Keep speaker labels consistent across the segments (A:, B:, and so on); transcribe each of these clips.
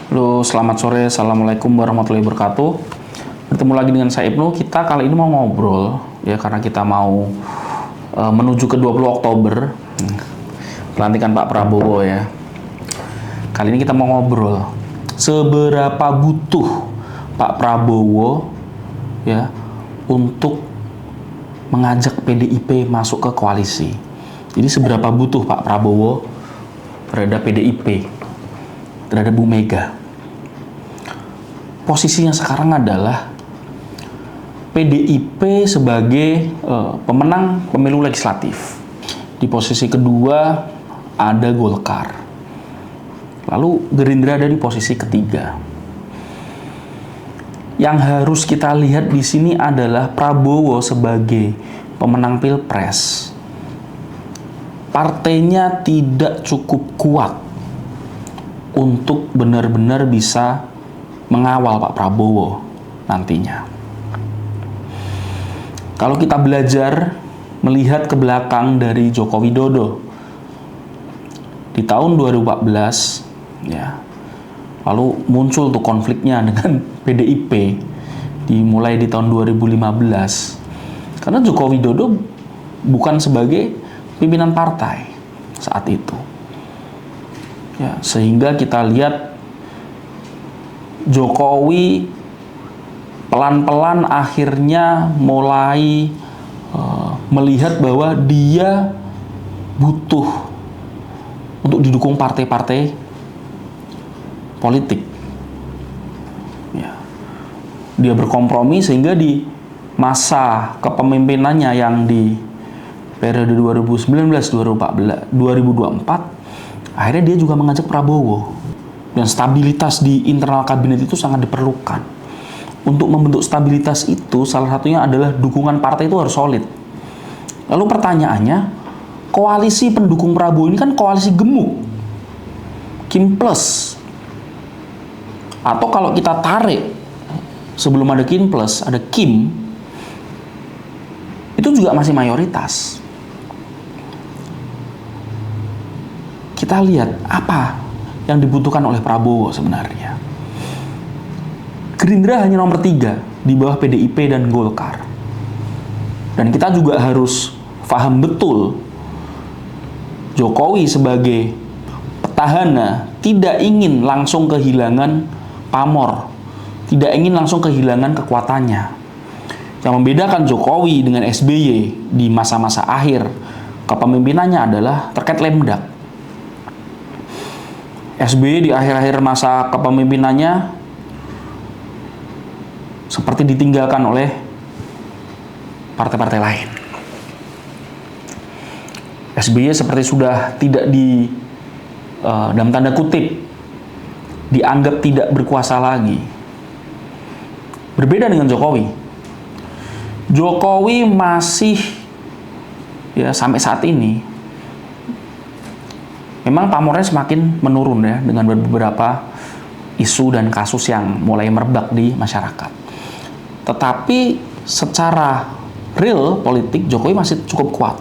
A: Halo, selamat sore. Assalamualaikum warahmatullahi wabarakatuh. Bertemu lagi dengan saya Ibnu. Kita kali ini mau ngobrol ya karena kita mau menuju ke 20 Oktober. Pelantikan Pak Prabowo ya. Kali ini kita mau ngobrol seberapa butuh Pak Prabowo ya untuk mengajak PDIP masuk ke koalisi. Jadi seberapa butuh Pak Prabowo terhadap PDIP, terhadap Bu Mega. Posisinya sekarang adalah PDIP sebagai pemenang pemilu legislatif. Di posisi kedua ada Golkar. Lalu Gerindra ada di posisi ketiga. Yang harus kita lihat di sini adalah Prabowo sebagai pemenang Pilpres. Partainya tidak cukup kuat untuk benar-benar bisa mengawal Pak Prabowo nantinya. Kalau kita belajar melihat ke belakang dari Joko Widodo di tahun 2014 ya, lalu muncul tuh konfliknya dengan PDIP dimulai di tahun 2015 karena Joko Widodo bukan sebagai pimpinan partai saat itu. Ya, sehingga kita lihat Jokowi pelan-pelan akhirnya mulai melihat bahwa dia butuh untuk didukung partai-partai politik. Ya. Dia berkompromi sehingga di masa kepemimpinannya yang di periode 2019-2024 akhirnya dia juga mengajak Prabowo, dan stabilitas di internal kabinet itu sangat diperlukan. Untuk membentuk stabilitas itu salah satunya adalah dukungan partai itu harus solid. Lalu pertanyaannya, koalisi pendukung Prabowo ini kan koalisi gemuk, Kim Plus, atau kalau kita tarik sebelum ada Kim Plus ada Kim, itu juga masih mayoritas. Kita lihat apa yang dibutuhkan oleh Prabowo sebenarnya. Gerindra hanya nomor 3 di bawah PDIP dan Golkar. Dan kita juga harus paham betul Jokowi sebagai petahana tidak ingin langsung kehilangan pamor, tidak ingin langsung kehilangan kekuatannya. Yang membedakan Jokowi dengan SBY di masa-masa akhir kepemimpinannya adalah terkait Lemdak. SBY di akhir-akhir masa kepemimpinannya seperti ditinggalkan oleh partai-partai lain. SBY seperti sudah tidak dalam tanda kutip dianggap tidak berkuasa lagi. Berbeda dengan Jokowi. Jokowi masih ya sampai saat ini memang pamornya semakin menurun ya dengan beberapa isu dan kasus yang mulai merebak di masyarakat. Tetapi secara real politik Jokowi masih cukup kuat.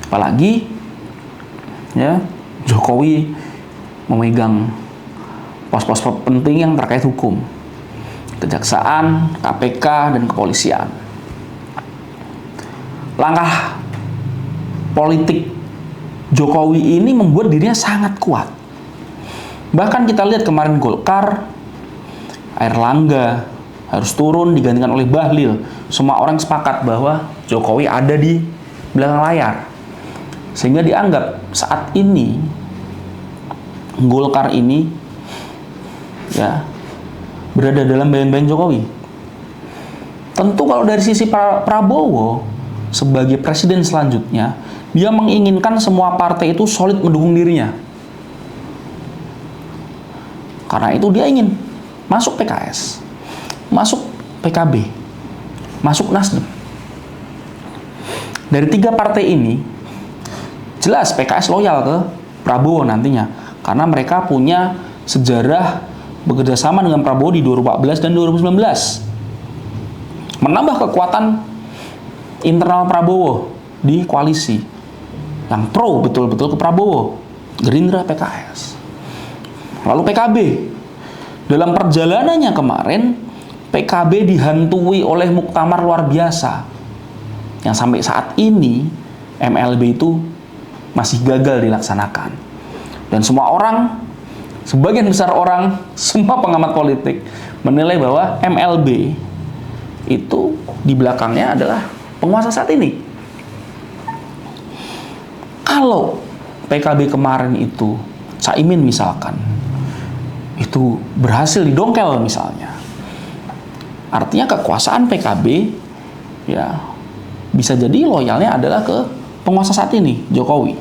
A: Apalagi ya Jokowi memegang pos-pos penting yang terkait hukum, kejaksaan, KPK, dan kepolisian. Langkah politik Jokowi ini membuat dirinya sangat kuat. Bahkan kita lihat kemarin Golkar, Airlangga harus turun digantikan oleh Bahlil. Semua orang sepakat bahwa Jokowi ada di belakang layar. Sehingga dianggap saat ini Golkar ini ya berada dalam bayang-bayang Jokowi. Tentu kalau dari sisi Prabowo sebagai presiden selanjutnya, dia menginginkan semua partai itu solid mendukung dirinya. Karena itu dia ingin masuk PKS, masuk PKB, masuk Nasdem. Dari 3 partai ini, jelas PKS loyal ke Prabowo nantinya. Karena mereka punya sejarah bekerjasama dengan Prabowo di 2014 dan 2019. Menambah kekuatan internal Prabowo di koalisi yang pro betul-betul ke Prabowo, Gerindra, PKS. Lalu PKB Dalam perjalanannya kemarin, PKB dihantui oleh muktamar luar biasa. Yang sampai saat ini, MLB itu masih gagal dilaksanakan. Dan semua orang, sebagian besar orang, semua pengamat politik, menilai bahwa MLB itu di belakangnya adalah penguasa saat ini. Kalau PKB kemarin itu, Caimin misalkan, itu berhasil didongkel misalnya, artinya kekuasaan PKB ya bisa jadi loyalnya adalah ke penguasa saat ini, Jokowi.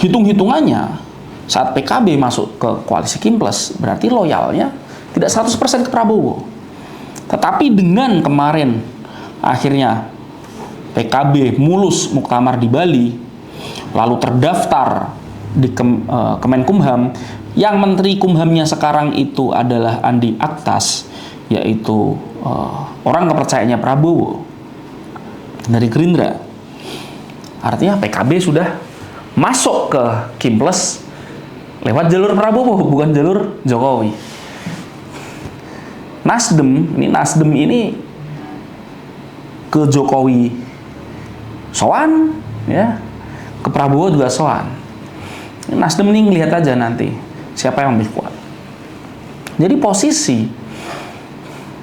A: Hitung-hitungannya saat PKB masuk ke koalisi Kim Plus berarti loyalnya tidak 100% ke Prabowo. Tetapi dengan kemarin akhirnya PKB mulus muktamar di Bali, lalu terdaftar di Kemenkumham, yang Menteri Kumhamnya sekarang itu adalah Andi Aktas, yaitu orang kepercayaannya Prabowo dari Gerindra. Artinya PKB sudah masuk ke Kim Plus lewat jalur Prabowo, bukan jalur Jokowi. Nasdem ini ke Jokowi sowan, ya, ke Prabowo juga sowan. Nasdem ini ngelihat aja nanti siapa yang lebih kuat. Jadi posisi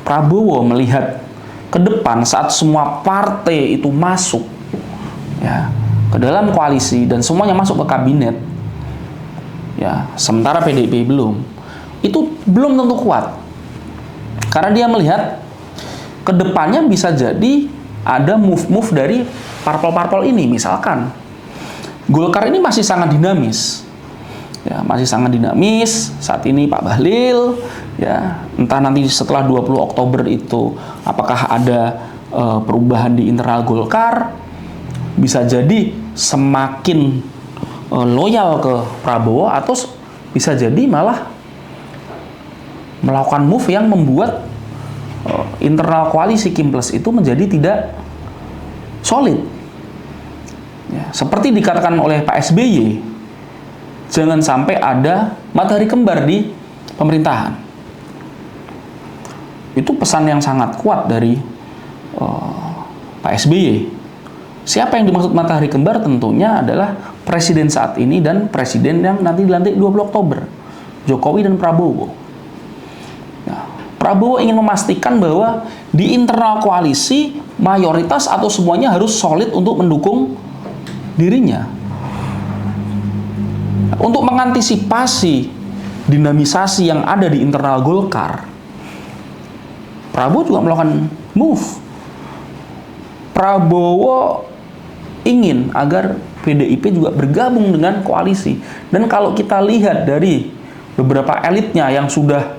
A: Prabowo melihat ke depan saat semua partai itu masuk ya ke dalam koalisi dan semuanya masuk ke kabinet, ya, sementara PDIP belum, itu belum tentu kuat. Karena dia melihat ke depannya bisa jadi ada move-move dari parpol-parpol ini. Misalkan Golkar ini masih sangat dinamis, ya, masih sangat dinamis saat ini. Pak Bahlil, ya, entah nanti setelah 20 Oktober itu apakah ada perubahan di internal Golkar, bisa jadi semakin loyal ke Prabowo, atau bisa jadi malah melakukan move yang membuat internal koalisi Kim Plus itu menjadi tidak solid. Ya, seperti dikatakan oleh Pak SBY, jangan sampai ada matahari kembar di pemerintahan. Itu pesan yang sangat kuat dari Pak SBY. Siapa yang dimaksud matahari kembar? Tentunya adalah presiden saat ini dan presiden yang nanti dilantik 20 Oktober, Jokowi dan Prabowo. Nah, Prabowo ingin memastikan bahwa di internal koalisi mayoritas atau semuanya harus solid untuk mendukung dirinya. Untuk mengantisipasi dinamisasi yang ada di internal Golkar, Prabowo juga melakukan move. Prabowo ingin agar PDIP juga bergabung dengan koalisi. Dan kalau kita lihat dari beberapa elitnya yang sudah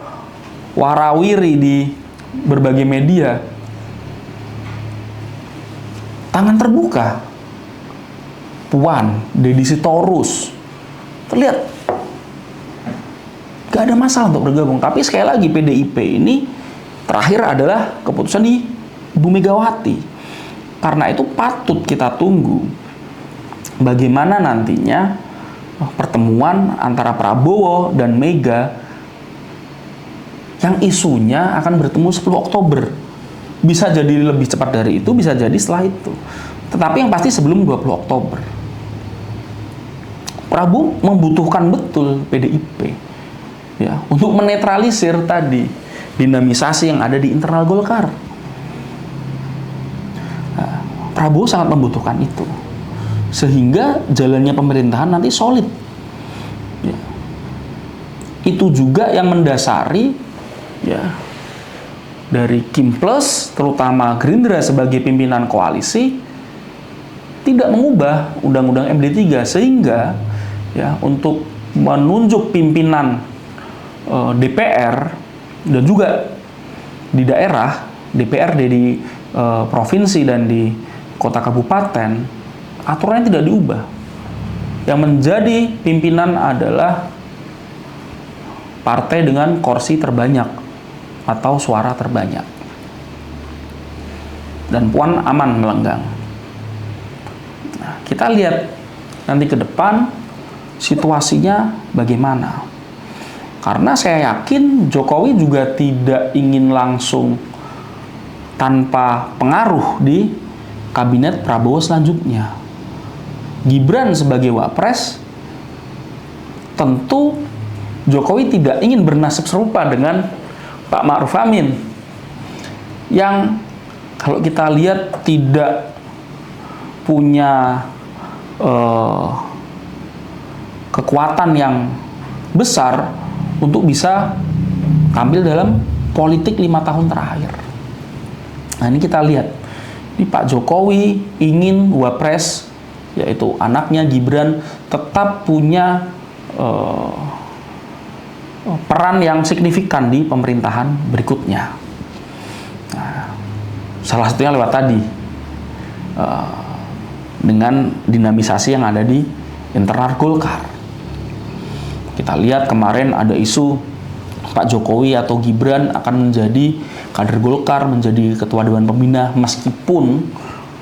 A: warawiri di berbagai media, tangan terbuka, Puan, Deddy Sitorus, terlihat gak ada masalah untuk bergabung. Tapi sekali lagi PDIP ini terakhir adalah keputusan di Ibu Megawati. Karena itu patut kita tunggu bagaimana nantinya pertemuan antara Prabowo dan Mega yang isunya akan bertemu 10 Oktober. Bisa jadi lebih cepat dari itu, bisa jadi setelah itu. Tetapi yang pasti sebelum 20 Oktober. Prabowo membutuhkan betul PDIP ya, untuk menetralisir tadi dinamisasi yang ada di internal Golkar. Nah, Prabowo sangat membutuhkan itu sehingga jalannya pemerintahan nanti solid. Ya. Itu juga yang mendasari ya dari Kim Plus, terutama Gerindra sebagai pimpinan koalisi, tidak mengubah Undang-Undang MD3 sehingga ya untuk menunjuk pimpinan DPR dan juga di daerah DPRD di provinsi dan di kota kabupaten, aturannya tidak diubah. Yang menjadi pimpinan adalah partai dengan kursi terbanyak atau suara terbanyak. Dan Puan aman melenggang. Nah, kita lihat nanti ke depan situasinya bagaimana. Karena saya yakin Jokowi juga tidak ingin langsung tanpa pengaruh di kabinet Prabowo selanjutnya. Gibran sebagai wapres, tentu Jokowi tidak ingin bernasib serupa dengan Pak Ma'ruf Amin, yang kalau kita lihat tidak punya kekuatan yang besar untuk bisa tampil dalam politik 5 tahun terakhir. Nah, ini kita lihat, ini Pak Jokowi ingin wapres, yaitu anaknya Gibran, tetap punya peran yang signifikan di pemerintahan berikutnya. Nah, salah satunya lewat tadi, dengan dinamisasi yang ada di internal Golkar. Kita lihat kemarin ada isu Pak Jokowi atau Gibran akan menjadi kader Golkar, menjadi ketua Dewan Pembina, meskipun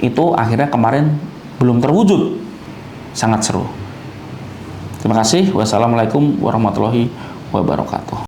A: itu akhirnya kemarin belum terwujud. Sangat seru. Terima kasih. Wassalamualaikum warahmatullahi wabarakatuh.